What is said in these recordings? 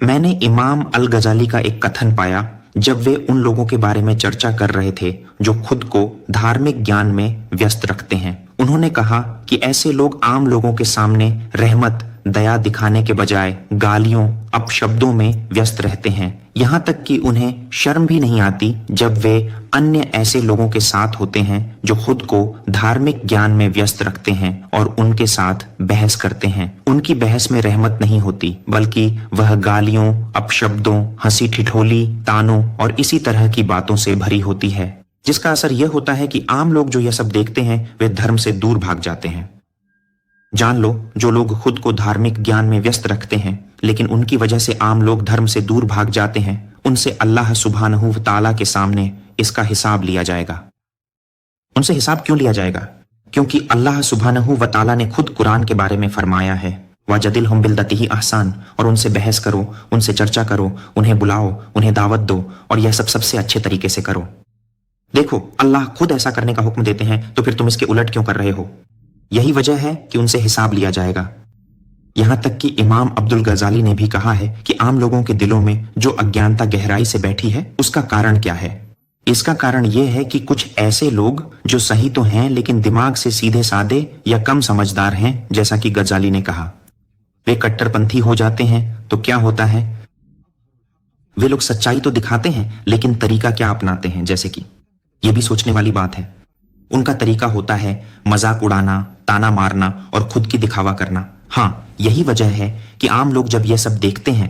मैंने इमाम अल गजाली का एक कथन पाया जब वे उन लोगों के बारे में चर्चा कर रहे थे जो खुद को धार्मिक ज्ञान में व्यस्त रखते हैं। उन्होंने कहा कि ऐसे लोग आम लोगों के सामने रहमत, दया दिखाने के बजाय गालियों, अपशब्दों में व्यस्त रहते हैं। यहाँ तक कि उन्हें शर्म भी नहीं आती जब वे अन्य ऐसे लोगों के साथ होते हैं जो खुद को धार्मिक ज्ञान में व्यस्त रखते हैं और उनके साथ बहस करते हैं। उनकी बहस में रहमत नहीं होती, बल्कि वह गालियों, अपशब्दों, हंसी ठिठोली, तानों और इसी तरह की बातों से भरी होती है, जिसका असर यह होता है कि आम लोग जो यह सब देखते हैं वे धर्म से दूर भाग जाते हैं। जान लो, जो लोग खुद को धार्मिक ज्ञान में व्यस्त रखते हैं लेकिन उनकी वजह से आम लोग धर्म से दूर भाग जाते हैं, उनसे अल्लाह सुब्हानहू व तआला के सामने इसका हिसाब लिया जाएगा। उनसे हिसाब क्यों लिया जाएगा? क्योंकि अल्लाह सुब्हानहू व तआला ने खुद कुरान के बारे में फरमाया है, वजदिलहुम बिल्लती अहसान, और उनसे बहस करो, उनसे चर्चा करो, उन्हें बुलाओ, उन्हें दावत दो और यह सब सबसे अच्छे तरीके से करो। देखो, अल्लाह खुद ऐसा करने का हुक्म देते हैं तो फिर तुम इसके उलट क्यों कर रहे हो? यही वजह है कि उनसे हिसाब लिया जाएगा। यहां तक कि इमाम अब्दुल गजाली ने भी कहा है कि आम लोगों के दिलों में जो अज्ञानता गहराई से बैठी है उसका कारण क्या है। इसका कारण यह है कि कुछ ऐसे लोग जो सही तो हैं लेकिन दिमाग से सीधे साधे या कम समझदार हैं, जैसा कि गजाली ने कहा। वे कट्टरपंथी हो जाते हैं तो क्या होता है, वे लोग सच्चाई तो दिखाते हैं लेकिन तरीका क्या अपनाते हैं, जैसे कि यह भी सोचने वाली बात है। उनका तरीका होता है मजाक उड़ाना, ताना मारना और खुद की दिखावा करना। हाँ, यही वजह है कि आम लोग जब यह सब देखते हैं,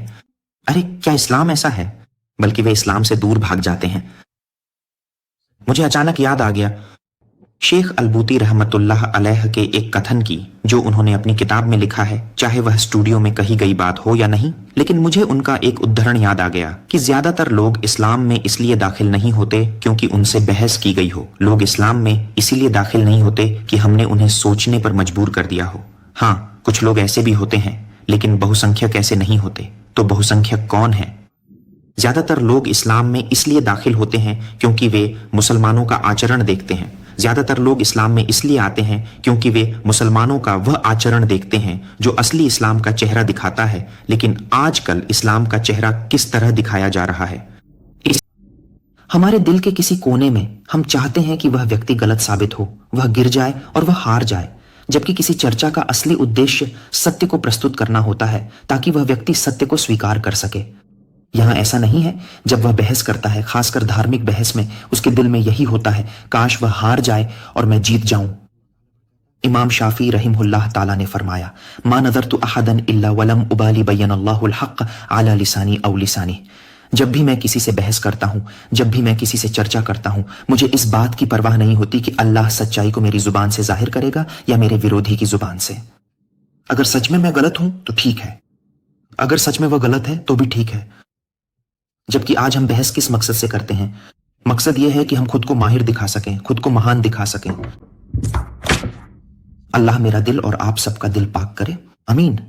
अरे क्या इस्लाम ऐसा है, बल्कि वे इस्लाम से दूर भाग जाते हैं। मुझे अचानक याद आ गया शेख अलबूती रहमतुल्लाह अलैह के एक कथन की, जो उन्होंने अपनी किताब में लिखा है, चाहे वह स्टूडियो में कही गई बात हो या नहीं। लेकिन मुझे उनका एक उद्धरण याद आ गया कि ज्यादातर लोग इस्लाम में इसलिए दाखिल नहीं होते क्योंकि उनसे बहस की गई हो। लोग इस्लाम में इसीलिए दाखिल नहीं होते कि हमने उन्हें सोचने पर मजबूर कर दिया हो। हाँ, कुछ लोग ऐसे भी होते हैं, लेकिन बहुसंख्यक ऐसे नहीं होते। तो बहुसंख्यक कौन है? ज्यादातर लोग इस्लाम में इसलिए दाखिल होते हैं क्योंकि वे मुसलमानों का आचरण देखते हैं। ज्यादातर लोग इस्लाम में इसलिए आते हैं क्योंकि वे मुसलमानों का वह आचरण देखते हैं जो असली इस्लाम का चेहरा दिखाता है। लेकिन आजकल इस्लाम का चेहरा किस तरह दिखाया जा रहा है? हमारे दिल के किसी कोने में हम चाहते हैं कि वह व्यक्ति गलत साबित हो, वह गिर जाए और वह हार जाए, जबकि किसी चर्चा का असली उद्देश्य सत्य को प्रस्तुत करना होता है ताकि वह व्यक्ति सत्य को स्वीकार कर सके। यहां ऐसा नहीं है। जब वह बहस करता है, खासकर धार्मिक बहस में, उसके दिल में यही होता है, काश वह हार जाए और मैं जीत जाऊं। इमाम शाफी रहिमहुल्लाह ताला ने फरमाया, मा नज़रतु अहदन इल्ला वलम उबाली बय्यनल्लाहुल हक़ अला लिसानी औ लिसानी। जब भी मैं किसी से बहस करता हूं, जब भी मैं किसी से चर्चा करता हूं, मुझे इस बात की परवाह नहीं होती कि अल्लाह सच्चाई को मेरी जुबान से जाहिर करेगा या मेरे विरोधी की जुबान से। अगर सच में मैं गलत हूं तो ठीक है, अगर सच में वह गलत है तो भी ठीक है। जबकि आज हम बहस किस मकसद से करते हैं? मकसद यह है कि हम खुद को माहिर दिखा सकें, खुद को महान दिखा सकें। अल्लाह मेरा दिल और आप सबका दिल पाक करे, आमीन।